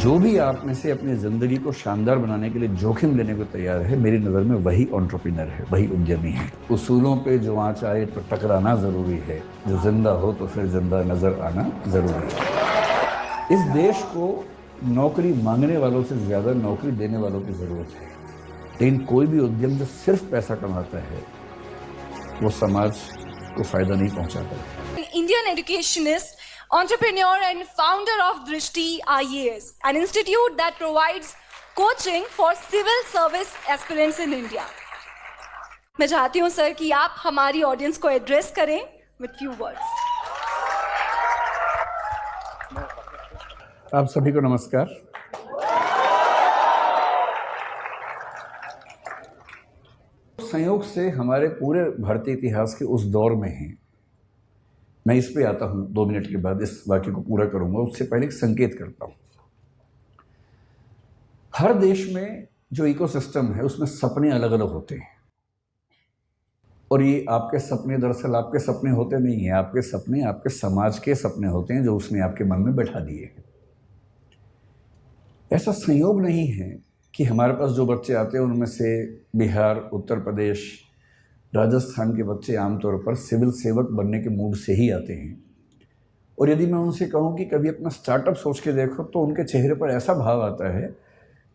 जो भी आप में से अपनी ज़िंदगी को शानदार बनाने के लिए जोखिम लेने को तैयार है, मेरी नज़र में वही एंटरप्रेन्योर है, वही उद्यमी है। उसूलों पे जो आँच आए तो टकराना ज़रूरी है, जो जिंदा हो तो फिर जिंदा नज़र आना ज़रूरी है। इस देश को नौकरी मांगने वालों से ज़्यादा नौकरी देने वालों की ज़रूरत है। लेकिन कोई भी उद्यम जो सिर्फ पैसा कमाता है वो समाज को फ़ायदा नहीं पहुँचाता है। Indian educationist, entrepreneur and founder of Drishti IAS, an institute that provides coaching for civil service aspirants in India. मैं चाहती हूँ सर कि आप हमारी ऑडियंस को एड्रेस करें with few words. आप सभी को नमस्कार। संयोग से हमारे पूरे भारतीय इतिहास के उस दौर में हैं। मैं इस पे आता हूँ 2 मिनट के बाद, इस वाक्य को पूरा करूंगा। उससे पहले एक संकेत करता हूँ। हर देश में जो इकोसिस्टम है उसमें सपने अलग अलग होते हैं, और ये आपके सपने दरअसल आपके सपने होते नहीं हैं। आपके सपने आपके समाज के सपने होते हैं जो उसने आपके मन में बैठा दिए हैं। ऐसा संयोग नहीं है कि हमारे पास जो बच्चे आते हैं उनमें से बिहार, उत्तर प्रदेश, राजस्थान के बच्चे आमतौर पर सिविल सेवक बनने के मूड से ही आते हैं। और यदि मैं उनसे कहूं कि कभी अपना स्टार्टअप सोच के देखो तो उनके चेहरे पर ऐसा भाव आता है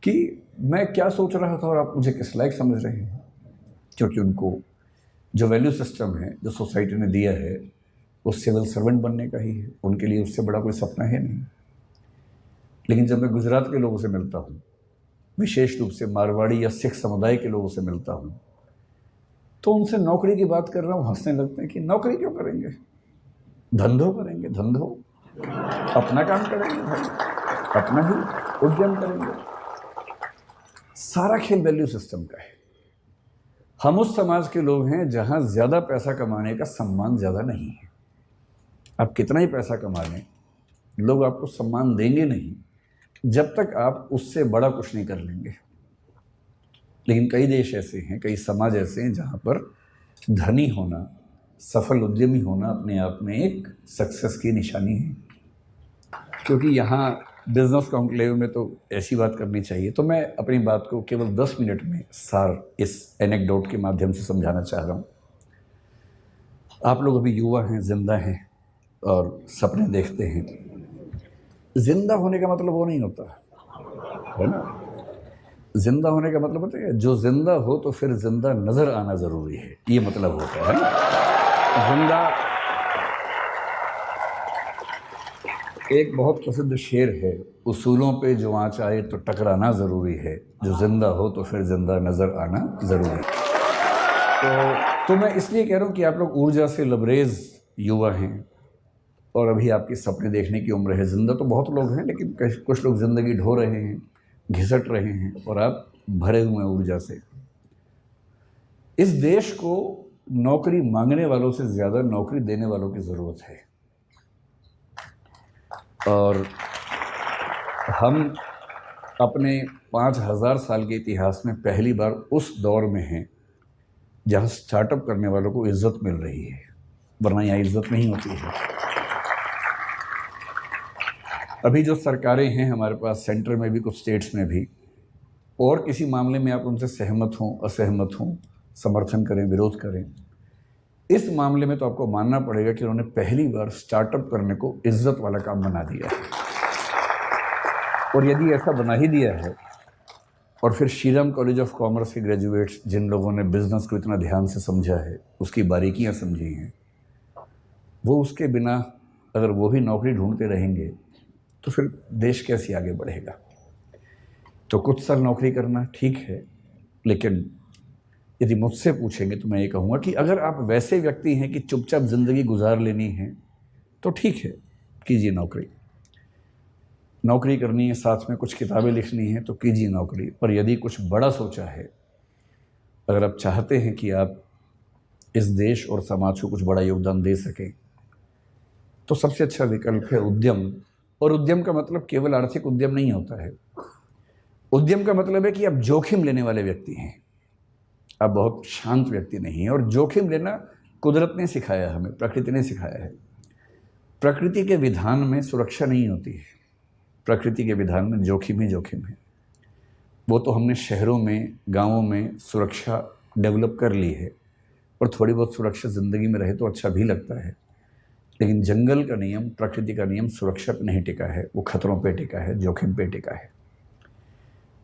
कि मैं क्या सोच रहा था और आप मुझे किस लायक समझ रहे हैं। क्योंकि उनको जो वैल्यू सिस्टम है जो सोसाइटी ने दिया है वो सिविल सर्वेंट बनने का ही है। उनके लिए उससे बड़ा कोई सपना है नहीं। लेकिन जब मैं गुजरात के लोगों से मिलता हूँ, विशेष रूप से मारवाड़ी या सिख समुदाय के लोगों से मिलता हूँ, तो उनसे नौकरी की बात कर रहा हूँ, हंसने लगते हैं कि नौकरी क्यों करेंगे, धंधो करेंगे, धंधो अपना काम करेंगे, भाई अपना ही उद्यम करेंगे। सारा खेल वैल्यू सिस्टम का है। हम उस समाज के लोग हैं जहाँ ज़्यादा पैसा कमाने का सम्मान ज़्यादा नहीं है। आप कितना ही पैसा कमा लें, लोग आपको सम्मान देंगे नहीं जब तक आप उससे बड़ा कुछ नहीं कर लेंगे। लेकिन कई देश ऐसे हैं, कई समाज ऐसे हैं जहाँ पर धनी होना, सफल उद्यमी होना अपने आप में एक सक्सेस की निशानी है। क्योंकि यहाँ बिजनेस कॉन्क्लेव में तो ऐसी बात करनी चाहिए। तो मैं अपनी बात को केवल 10 मिनट में सार इस एनेक्डोट के माध्यम से समझाना चाह रहा हूँ। आप लोग अभी युवा हैं, जिंदा हैं और सपने देखते हैं। जिंदा होने का मतलब वो नहीं होता है ना। जिंदा होने का मतलब होता है जो जिंदा हो तो फिर जिंदा नजर आना जरूरी है, ये मतलब होता है ना। जिंदा एक बहुत प्रसिद्ध शेर है, उसूलों पे जो आँच आए तो टकराना ज़रूरी है, जो जिंदा हो तो फिर जिंदा नज़र आना ज़रूरी है। तो मैं इसलिए कह रहा हूँ कि आप लोग ऊर्जा से लबरेज युवा हैं और अभी आपकी सपने देखने की उम्र है। जिंदा तो बहुत लोग हैं, लेकिन कुछ लोग ज़िंदगी ढो रहे हैं, घिसट रहे हैं, और आप भरे हुए हैं ऊर्जा से। इस देश को नौकरी मांगने वालों से ज़्यादा नौकरी देने वालों की ज़रूरत है। और हम अपने 5000 साल के इतिहास में पहली बार उस दौर में हैं जहाँ स्टार्टअप करने वालों को इज्जत मिल रही है, वरना यहाँ इज्जत नहीं होती है। अभी जो सरकारें हैं हमारे पास, सेंटर में भी, कुछ स्टेट्स में भी, और किसी मामले में आप उनसे सहमत हों, असहमत हों, समर्थन करें, विरोध करें, इस मामले में तो आपको मानना पड़ेगा कि उन्होंने पहली बार स्टार्टअप करने को इज्जत वाला काम बना दिया है। और यदि ऐसा बना ही दिया है, और फिर श्रीराम कॉलेज ऑफ कॉमर्स के ग्रेजुएट्स जिन लोगों ने बिजनेस को इतना ध्यान से समझा है, उसकी बारीकियां समझी हैं, वो उसके बिना अगर वो भी नौकरी ढूंढते रहेंगे तो फिर देश कैसे आगे बढ़ेगा। तो कुछ साल नौकरी करना ठीक है, लेकिन यदि मुझसे पूछेंगे तो मैं ये कहूँगा कि अगर आप वैसे व्यक्ति हैं कि चुपचाप ज़िंदगी गुजार लेनी है तो ठीक है, कीजिए नौकरी। नौकरी करनी है, साथ में कुछ किताबें लिखनी है तो कीजिए नौकरी। पर यदि कुछ बड़ा सोचा है, अगर आप चाहते हैं कि आप इस देश और समाज को कुछ बड़ा योगदान दे सकें, तो सबसे अच्छा विकल्प है उद्यम। और उद्यम का मतलब केवल आर्थिक उद्यम नहीं होता है। उद्यम का मतलब है कि आप जोखिम लेने वाले व्यक्ति हैं, आप बहुत शांत व्यक्ति नहीं हैं। और जोखिम लेना कुदरत ने सिखाया, हमें प्रकृति ने सिखाया है। प्रकृति के विधान में सुरक्षा नहीं होती है, प्रकृति के विधान में जोखिम ही जोखिम है। वो तो हमने शहरों में, गांवों में सुरक्षा डेवलप कर ली है, और थोड़ी बहुत सुरक्षा ज़िंदगी में रहे तो अच्छा भी लगता है, लेकिन जंगल का नियम, प्रकृति का नियम सुरक्षा पर नहीं टिका है, वो खतरों पे टिका है, जोखिम पे टिका है।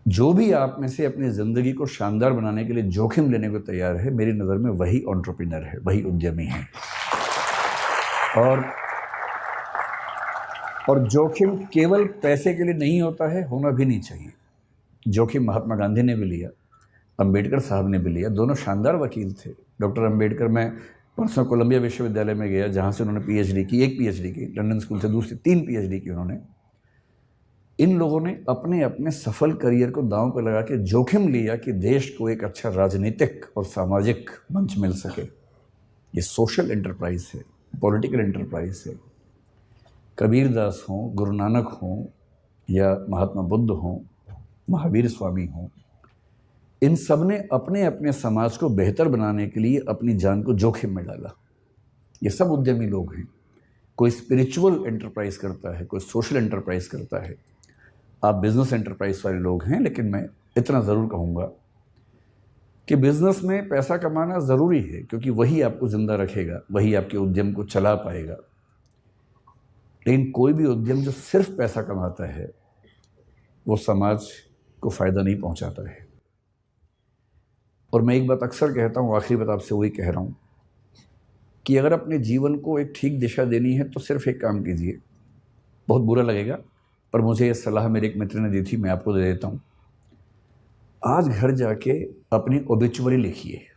जो भी आप में से अपनी ज़िंदगी को शानदार बनाने के लिए जोखिम लेने को तैयार है, मेरी नज़र में वही एंटरप्रेन्योर है, वही उद्यमी है। और जोखिम केवल पैसे के लिए नहीं होता है, होना भी नहीं चाहिए। जोखिम महात्मा गांधी ने भी लिया, अंबेडकर साहब ने भी लिया, दोनों शानदार वकील थे। डॉक्टर अंबेडकर, मैं परसों कोलंबिया विश्वविद्यालय में गया जहाँ से उन्होंने पीएचडी की, एक पीएचडी की, लंदन स्कूल से दूसरी 3 पीएचडी की उन्होंने। इन लोगों ने अपने अपने सफल करियर को दांव पर लगा के जोखिम लिया कि देश को एक अच्छा राजनीतिक और सामाजिक मंच मिल सके। ये सोशल एंटरप्राइज है, पॉलिटिकल एंटरप्राइज है। कबीरदास हों, गुरु नानक हों, या महात्मा बुद्ध हों, महावीर स्वामी हों, इन सब ने अपने अपने समाज को बेहतर बनाने के लिए अपनी जान को जोखिम में डाला। ये सब उद्यमी लोग हैं। कोई स्पिरिचुअल एंटरप्राइज करता है, कोई सोशल एंटरप्राइज करता है। आप बिजनेस एंटरप्राइज वाले लोग हैं, लेकिन मैं इतना ज़रूर कहूँगा कि बिजनेस में पैसा कमाना ज़रूरी है, क्योंकि वही आपको ज़िंदा रखेगा, वही आपके उद्यम को चला पाएगा। लेकिन कोई भी उद्यम जो सिर्फ पैसा कमाता है, वो समाज को फ़ायदा नहीं पहुंचाता है। और मैं एक बात अक्सर कहता हूँ, आखिरी बात आपसे वही कह रहा हूँ कि अगर अपने जीवन को एक ठीक दिशा देनी है तो सिर्फ एक काम कीजिए। बहुत बुरा लगेगा, पर मुझे ये सलाह मेरे एक मित्र ने दी थी, मैं आपको दे देता हूँ। आज घर जाके अपनी ओबिचुअरी लिखिए।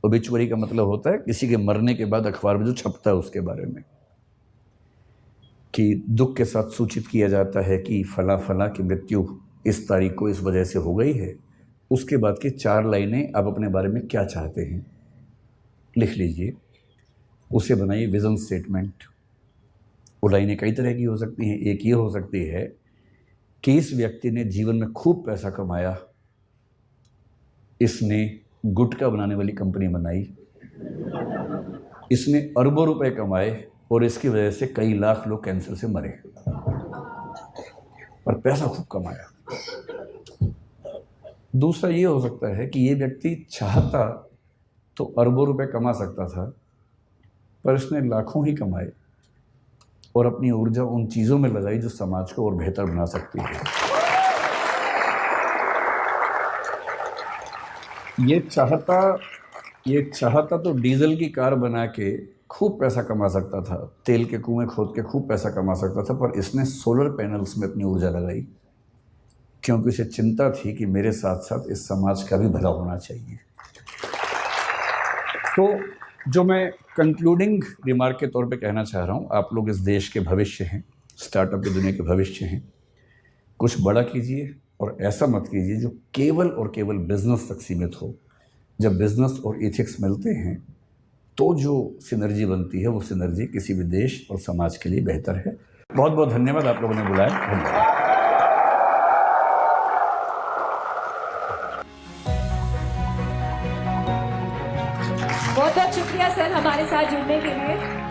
ओबिचुअरी का मतलब होता है किसी के मरने के बाद अखबार में जो छपता है उसके बारे में, कि दुख के साथ सूचित किया जाता है कि फला फला की मृत्यु इस तारीख को इस वजह से हो गई है। उसके बाद की 4 लाइनें आप अपने बारे में क्या चाहते हैं लिख लीजिए, उसे बनाइए विज़न स्टेटमेंट। वो लाइनें कई तरह की हो सकती हैं। एक ये हो सकती है कि इस व्यक्ति ने जीवन में खूब पैसा कमाया, इसने गुटखा बनाने वाली कंपनी बनाई, इसने अरबों रुपए कमाए और इसकी वजह से कई लाख लोग कैंसर से मरे, पर पैसा खूब कमाया। दूसरा ये हो सकता है कि ये व्यक्ति चाहता तो अरबों रुपए कमा सकता था, पर इसने लाखों ही कमाए और अपनी ऊर्जा उन चीज़ों में लगाई जो समाज को और बेहतर बना सकती है। ये चाहता तो डीजल की कार बना के खूब पैसा कमा सकता था, तेल के कुएं खोद के खूब पैसा कमा सकता था, पर इसने सोलर पैनल्स में अपनी ऊर्जा लगाई, क्योंकि उसे चिंता थी कि मेरे साथ साथ इस समाज का भी भला होना चाहिए। तो जो मैं कंक्लूडिंग रिमार्क के तौर पे कहना चाह रहा हूँ, आप लोग इस देश के भविष्य हैं, स्टार्टअप की दुनिया के भविष्य हैं। कुछ बड़ा कीजिए और ऐसा मत कीजिए जो केवल और केवल बिजनेस तक सीमित हो। जब बिजनेस और एथिक्स मिलते हैं तो जो सिनर्जी बनती है, वो सिनर्जी किसी भी देश और समाज के लिए बेहतर है। बहुत बहुत धन्यवाद, आप लोगों ने बुलाया। धन्यवाद। बहुत बहुत शुक्रिया सर हमारे साथ जुड़ने के लिए।